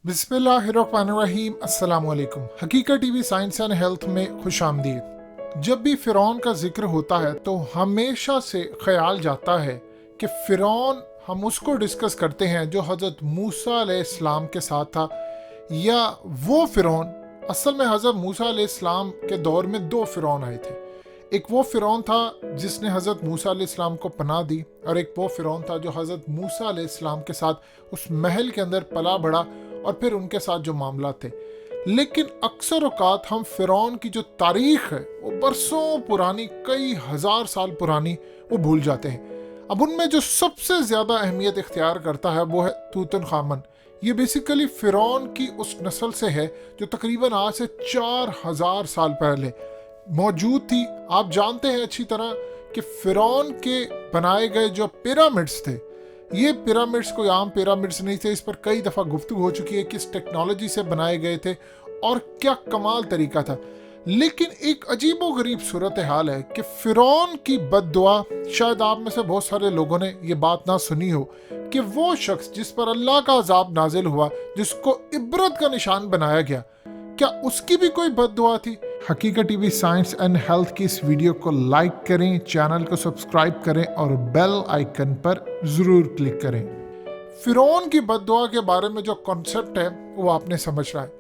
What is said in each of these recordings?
बिस्मिल्लाहिर्रहमानिर्रहीम। अस्सलाम वालेकुम। हकीकत टीवी साइंस एंड हेल्थ में खुश आमदीद। जब भी फ़िरौन का जिक्र होता है तो हमेशा से ख्याल जाता है कि फ़िरौन, हम उसको डिस्कस करते हैं जो हज़रत मूसा अलैहिस्सलाम के साथ था, या वो फ़िरौन। असल में हज़रत मूसा अलैहिस्सलाम के दौर में दो फ़िरौन आए थे। एक वो फ़िरौन था जिसने हज़रत मूसा अलैहिस्सलाम को पनाह दी, और एक वो फ़िरौन था जो हज़रत मूसा अलैहिस्सलाम के साथ उस महल के अंदर पला बढ़ा और फिर उनके साथ जो मामला थे। लेकिन अक्सर औकात हम फ़िरौन की जो तारीख है वो बरसों पुरानी, कई हजार साल पुरानी, वो भूल जाते हैं। अब उनमें जो सबसे ज़्यादा अहमियत इख्तियार करता है वो है तूतनखामन। ये बेसिकली फ़िरौन की उस नस्ल से है जो तकरीबन आज से 4000 साल पहले मौजूद थी। आप जानते हैं अच्छी तरह कि फ़िरौन के बनाए गए जो पिरामिड्स थे, ये पिरामिड्स कोई आम पिरामिड्स नहीं थे। इस पर कई दफ़ा गुफ्तगू हो चुकी है, किस टेक्नोलॉजी से बनाए गए थे और क्या कमाल तरीका था। लेकिन एक अजीबो गरीब सूरत हाल है कि फ़िरौन की बद्दुआ, शायद आप में से बहुत सारे लोगों ने ये बात ना सुनी हो, कि वो शख्स जिस पर अल्लाह का अजाब नाजिल हुआ, जिसको इबरत का निशान बनाया गया, क्या उसकी भी कोई बद्दुआ थी? हकीकत टीवी साइंस एंड हेल्थ की इस वीडियो को लाइक करें, चैनल को सब्सक्राइब करें और बेल आइकन पर ज़रूर क्लिक करें। फ़िरौन की बद्दुआ के बारे में जो कॉन्सेप्ट है वो आपने समझ रहा है।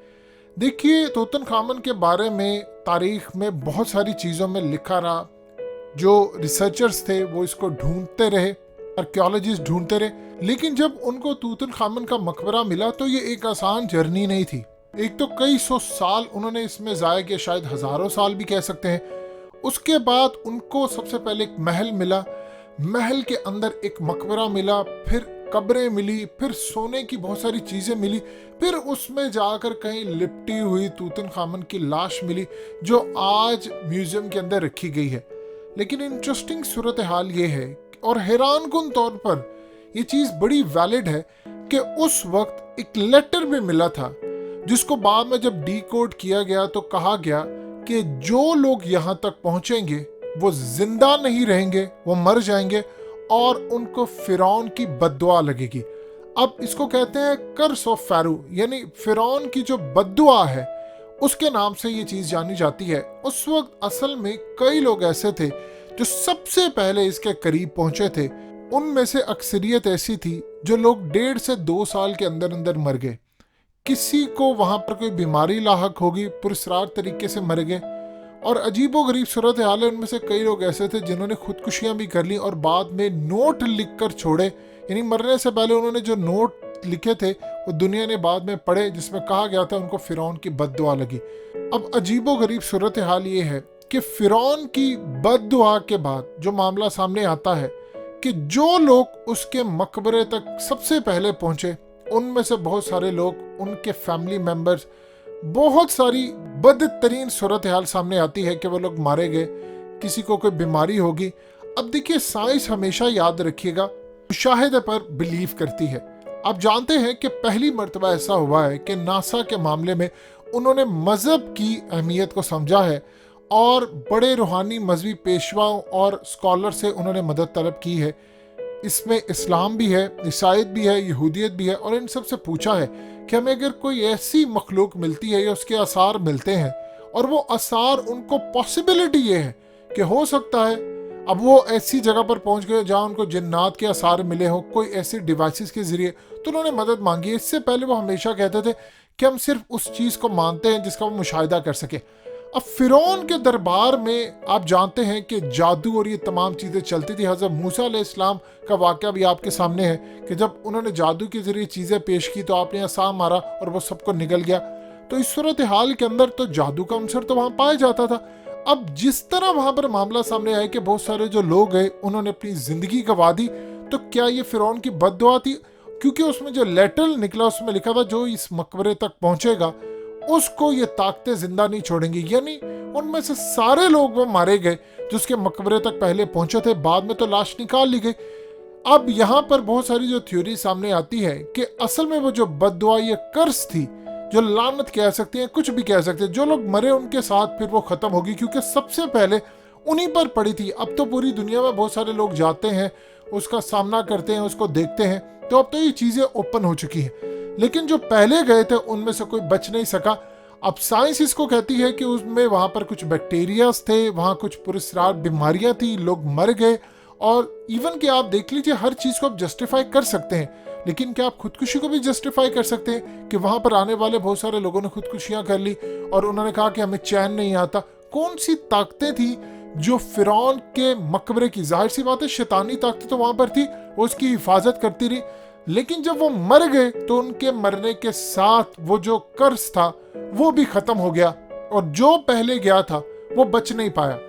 देखिए, तूतनखामन के बारे में तारीख में बहुत सारी चीज़ों में लिखा रहा। जो रिसर्चर्स थे वो इसको ढूंढते रहे, आर्कियोलॉजिस्ट ढूंढते रहे, लेकिन जब उनको तूतनखामन का मकबरा मिला तो ये एक आसान जर्नी नहीं थी। एक तो कई सौ साल उन्होंने इसमें ज़ाया किया, शायद हज़ारों साल भी कह सकते हैं। उसके बाद उनको सबसे पहले एक महल मिला, महल के अंदर एक मकबरा मिला, फिर कब्रें मिली, फिर सोने की बहुत सारी चीज़ें मिली, फिर उसमें जाकर कहीं लिपटी हुई तूतनखामन की लाश मिली जो आज म्यूज़ियम के अंदर रखी गई है। लेकिन इंटरेस्टिंग सूरत हाल ये है और हैरानकुन तौर पर ये चीज़ बड़ी वैलिड है कि उस वक्त एक लेटर भी मिला था, जिसको बाद में जब डीकोड किया गया तो कहा गया कि जो लोग यहाँ तक पहुँचेंगे वो जिंदा नहीं रहेंगे, वो मर जाएंगे और उनको फ़िरौन की बद्दुआ लगेगी। अब इसको कहते हैं कर्स ऑफ फ़ारू, यानी फ़िरौन की जो बद्दुआ है उसके नाम से ये चीज़ जानी जाती है। उस वक्त असल में कई लोग ऐसे थे जो सबसे पहले इसके करीब पहुंचे थे। उनमें से अक्सरियत ऐसी थी जो लोग 1.5 से 2 साल के अंदर अंदर मर गए। किसी को वहां पर कोई बीमारी लाहक होगी, पुरस्रार तरीके से मर गए। और अजीबो गरीब सूरत हाल है, उनमें से कई लोग ऐसे थे जिन्होंने खुदकुशियां भी कर ली और बाद में नोट लिख कर छोड़े, यानी मरने से पहले उन्होंने जो नोट लिखे थे वो दुनिया ने बाद में पढ़े, जिसमें कहा गया था उनको फ़िरौन की बद्दुआ लगी। अब अजीबो गरीब सूरत हाल ये है कि फ़िरौन की बद्दुआ के बाद जो मामला सामने आता है कि जो लोग उसके मकबरे तक सबसे पहले पहुंचे, उनमें से बहुत सारे लोग, उनके फैमिली मेंबर्स, बहुत सारी बदतरीन सूरत हाल सामने आती है कि वो लोग मारे गए, किसी को कोई बीमारी होगी। अब देखिए, साइंस हमेशा याद रखिएगा मुशाहिदे पर बिलीव करती है। आप जानते हैं कि पहली मर्तबा ऐसा हुआ है कि नासा के मामले में उन्होंने मज़हब की अहमियत को समझा है और बड़े रूहानी मजहबी पेशवाओं और स्कॉलर से उन्होंने मदद तलब की है। इसमें इस्लाम भी है, ईसाईयत भी है, यहूदियत भी है, और इन सब से पूछा है कि हमें अगर कोई ऐसी मखलूक मिलती है या उसके आसार मिलते हैं और वो आसार, उनको पॉसिबिलिटी ये है कि हो सकता है अब वो ऐसी जगह पर पहुंच गए जहां उनको जिन्नात के आसार मिले हो कोई ऐसी डिवाइसेस के जरिए, तो उन्होंने मदद मांगी है। इससे पहले वो हमेशा कहते थे कि हम सिर्फ उस चीज़ को मानते हैं जिसका वो मुशाहिदा कर सके। अब फ़िरौन के दरबार में आप जानते हैं कि जादू और ये तमाम चीज़ें चलती थी। हज़रत मूसा अलैहिस्सलाम का वाक़या भी आपके सामने है कि जब उन्होंने जादू के ज़रिए चीज़ें पेश की तो आपने आसा मारा और वो सबको निगल गया। तो इस सूरत हाल के अंदर तो जादू का अंसर तो वहाँ पाया जाता था। अब जिस तरह वहाँ पर मामला सामने आया कि बहुत सारे जो लोग गए उन्होंने अपनी ज़िंदगी गंवा दी, तो क्या ये फ़िरौन की बद्दुआ थी? क्योंकि उसमें जो लेटर निकला उसमें लिखा था जो इस मकबरे तक पहुँचेगा उसको ये ताकतें जिंदा नहीं छोड़ेंगी। यानी उनमें से सारे लोग वो मारे गए जो उसके मकबरे तक पहले पहुंचे थे, बाद में तो लाश निकाल ली गई। अब यहाँ पर बहुत सारी जो थ्योरी सामने आती है कि असल में वो जो बद्दुआ, ये कर्स थी, जो लानत कह सकते हैं, कुछ भी कह सकते हैं, जो लोग मरे उनके साथ फिर वो ख़त्म होगी, क्योंकि सबसे पहले उन्हीं पर पड़ी थी। अब तो पूरी दुनिया में बहुत सारे लोग जाते हैं, उसका सामना करते हैं, उसको देखते हैं, तो अब तो ये चीज़ें ओपन हो चुकी हैं। लेकिन जो पहले गए थे उनमें से कोई बच नहीं सका। अब साइंस इसको कहती है कि उसमें वहां पर कुछ बैक्टीरियाज थे, वहां कुछ पुरस्रार बीमारियां थी, लोग मर गए। और इवन कि आप देख लीजिए, हर चीज को आप जस्टिफाई कर सकते हैं, लेकिन क्या आप खुदकुशी को भी जस्टिफाई कर सकते हैं कि वहां पर आने वाले बहुत सारे लोगों ने खुदकुशियां कर ली और उन्होंने कहा कि हमें चैन नहीं आता। कौन सी ताकतें थी जो फिरौन के मकबरे की, जाहिर सी बात है शैतानी ताकतें तो वहां पर थी, वो उसकी हिफाजत करती रही, लेकिन जब वो मर गए तो उनके मरने के साथ वो जो कर्ज था वो भी खत्म हो गया और जो पहले गया था वो बच नहीं पाया।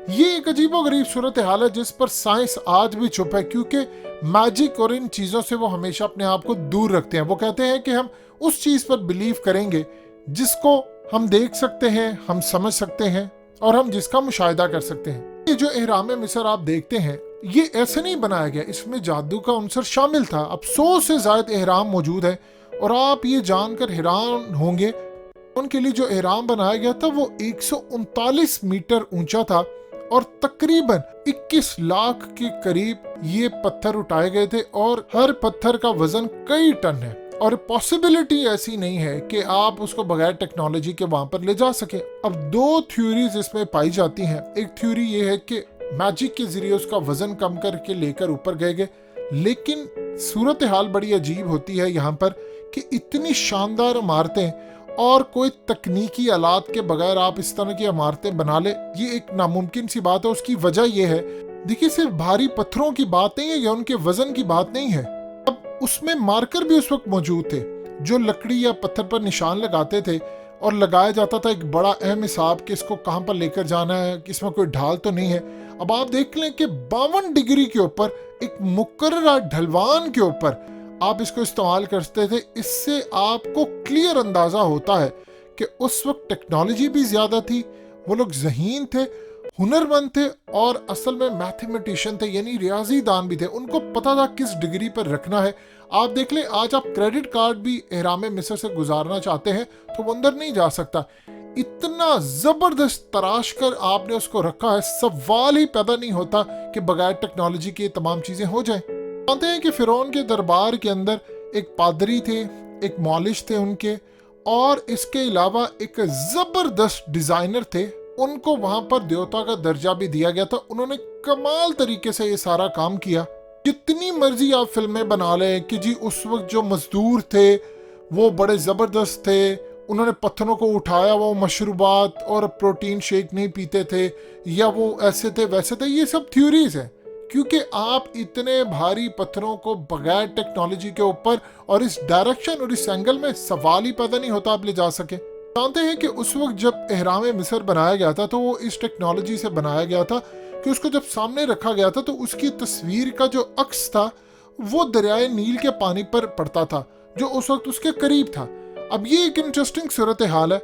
ये एक अजीबोगरीब सूरत हाल है जिस पर साइंस आज भी चुप है, क्योंकि मैजिक और इन चीजों से वो हमेशा अपने आप को दूर रखते हैं। वो कहते हैं कि हम उस चीज पर बिलीव करेंगे जिसको हम देख सकते हैं, हम समझ सकते हैं और हम जिसका मुशाहिदा कर सकते हैं। ये जो एहराम मिस्र आप देखते हैं, ये ऐसे नहीं बनाया गया, इसमें जादू का अंसर शामिल था। अब 100 से ज्यादा एहराम मौजूद है और आप ये जानकर हैरान होंगे, उनके लिए जो एहराम बनाया गया था वो 139 मीटर ऊंचा था और तकरीबन 21 लाख के करीब ये पत्थर उठाए गए थे और हर पत्थर का वजन कई टन है। और पॉसिबिलिटी ऐसी नहीं है कि आप उसको बगैर टेक्नोलॉजी के वहां पर ले जा सके। अब 2 थ्योरीज इसमें पाई जाती हैं। एक थ्योरी ये है कि मैजिक के जरिए उसका वजन कम करके लेकर ऊपर गए, लेकिन सूरत हाल बड़ी अजीब होती है यहाँ पर कि इतनी शानदार इमारतें और कोई तकनीकी आलात के बगैर आप इस तरह की इमारतें बना ले, ये एक नामुमकिन सी बात है। उसकी वजह ये है, देखिए सिर्फ भारी पत्थरों की बात नहीं है या उनके वजन की बात नहीं है। अब उसमें मार्कर भी उस वक्त मौजूद थे जो लकड़ी या पत्थर पर निशान लगाते थे और लगाया जाता था एक बड़ा अहम हिसाब कि इसको कहाँ पर लेकर जाना है, कि इसमें कोई ढाल तो नहीं है। अब आप देख लें कि 52 डिग्री के ऊपर एक मुकर्रर ढलवान के ऊपर आप इसको इस्तेमाल करते थे। इससे आपको क्लियर अंदाजा होता है कि उस वक्त टेक्नोलॉजी भी ज्यादा थी, वो लोग ज़हीन थे, हुनरमंद थे और असल में मैथमेटिशियन थे, यानी रियाजी दान भी थे। उनको पता था किस डिग्री पर रखना है। आप देख लें, आज आप क्रेडिट कार्ड भी एहराम मिस्र से गुजारना चाहते हैं तो वो अंदर नहीं जा सकता। इतना जबरदस्त तराश कर आपने उसको रखा है, सवाल ही पैदा नहीं होता कि बगैर टेक्नोलॉजी के तमाम चीजें हो जाएं। जानते हैं कि फिरौन के दरबार के अंदर एक पादरी थे, एक मौलिश थे उनके, और इसके अलावा एक जबरदस्त डिजाइनर थे। उनको वहां पर देवता का दर्जा भी दिया गया था। उन्होंने कमाल तरीके से ये सारा काम किया। जितनी मर्जी आप फिल्में बना लें कि जी उस वक्त जो मजदूर थे वो बड़े जबरदस्त थे, उन्होंने पत्थरों को उठाया, वो मशरूबात और प्रोटीन शेक नहीं पीते थे या वो ऐसे थे वैसे थे, ये सब थ्योरीज हैं। क्योंकि आप इतने भारी पत्थरों को बगैर टेक्नोलॉजी के ऊपर और इस डायरेक्शन और इस एंगल में सवाल ही पैदा नहीं होता आप ले जा सके। जानते हैं कि उस वक्त जब एहराम मिस्र बनाया गया था तो वो इस टेक्नोलॉजी से बनाया गया था कि उसको जब सामने रखा गया था तो उसकी तस्वीर का जो अक्स था वो दरियाए नील के पानी पर पड़ता था जो उस वक्त उसके करीब था। अब ये एक इंटरेस्टिंग सूरत हाल है।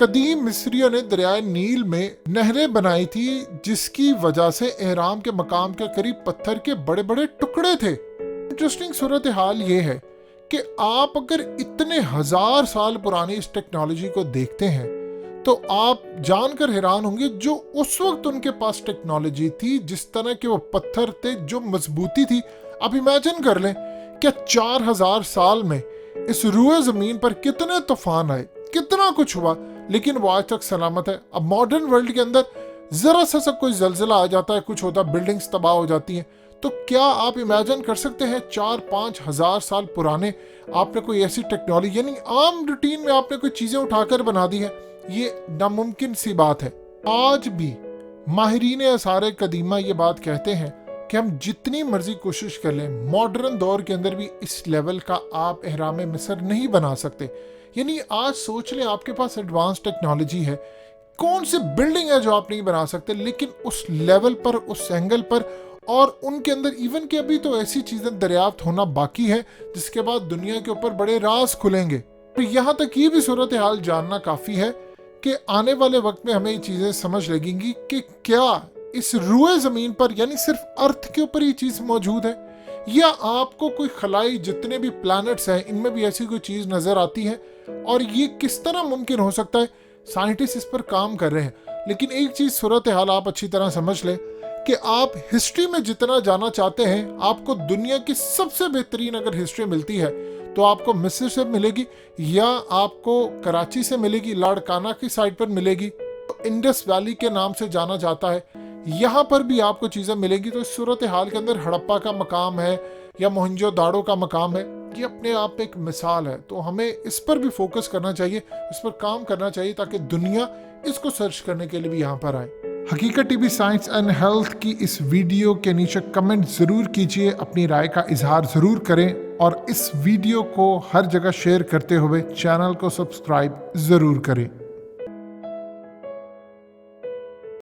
कदीम मिस्रियों ने दरियाए नील में नहरें बनाई थी जिसकी वजह से एहराम के मकाम के करीब पत्थर के बड़े बड़े टुकड़े थे। इंटरेस्टिंग सूरत हाल ये है कि आप अगर इतने 1000 साल पुरानी इस टेक्नोलॉजी को देखते हैं तो आप जानकर हैरान होंगे जो उस वक्त उनके पास टेक्नोलॉजी थी, जिस तरह के वो पत्थर थे, जो मजबूती थी। आप इमेजिन कर लें क्या 4000 साल में इस रूए जमीन पर कितने तूफान आए, कितना कुछ हुआ, लेकिन वो आज तक सलामत है। अब मॉडर्न वर्ल्ड के अंदर जरा सा कोई जलजिला आ जाता है, कुछ होता, बिल्डिंग्स तबाह हो जाती हैं, तो क्या आप इमेजिन कर सकते हैं 4-5 हजार साल पुराने आपने कोई ऐसी टेक्नोलॉजी, यानी आम रूटीन में आपने कोई चीजें उठाकर बना दी है, ये नामुमकिन सी बात है। आज भी माहिरीन आसार कदीमा ये बात कहते हैं कि हम जितनी मर्जी कोशिश कर लें, मॉडर्न दौर के अंदर भी इस लेवल का आप एहराम मिस्र नहीं बना सकते। यानी आज सोच लें आपके पास एडवांस टेक्नोलॉजी है, कौन सी बिल्डिंग है जो आप नहीं बना सकते, लेकिन उस लेवल पर, उस एंगल पर, और उनके अंदर इवन के अभी तो ऐसी चीजें दरियाफ्त होना बाकी है जिसके बाद दुनिया के ऊपर बड़े राज खुलेंगे। तो यहाँ तक ये भी सूरत हाल जानना काफी है कि आने वाले वक्त में हमें ये चीजें समझ लगेंगी कि क्या इस रूए जमीन पर, यानी सिर्फ अर्थ के ऊपर ये चीज मौजूद है, या आपको कोई खलाई जितने भी प्लैनेट्स हैं इनमें भी ऐसी कोई चीज नजर आती है, और ये किस तरह मुमकिन हो सकता है। साइंटिस्ट इस पर काम कर रहे हैं, लेकिन एक चीज सूरत हाल आप अच्छी तरह समझ लें कि आप हिस्ट्री में जितना जाना चाहते हैं, आपको दुनिया की सबसे बेहतरीन अगर हिस्ट्री मिलती है तो आपको मिस्र से मिलेगी या आपको कराची से मिलेगी, लाड़काना की साइड पर मिलेगी, इंडस वैली के नाम से जाना जाता है, यहाँ पर भी आपको चीज़ें मिलेंगी। तो इस सूरत हाल के अंदर हड़प्पा का मकाम है या मोहनजो दाड़ो का मकाम है, ये अपने आप में एक मिसाल है। तो हमें इस पर भी फोकस करना चाहिए, इस पर काम करना चाहिए ताकि दुनिया इसको सर्च करने के लिए भी यहाँ पर आए। हकीकत टीवी साइंस एंड हेल्थ की इस वीडियो के नीचे कमेंट ज़रूर कीजिए, अपनी राय का इजहार ज़रूर करें और इस वीडियो को हर जगह शेयर करते हुए चैनल को सब्सक्राइब ज़रूर करें।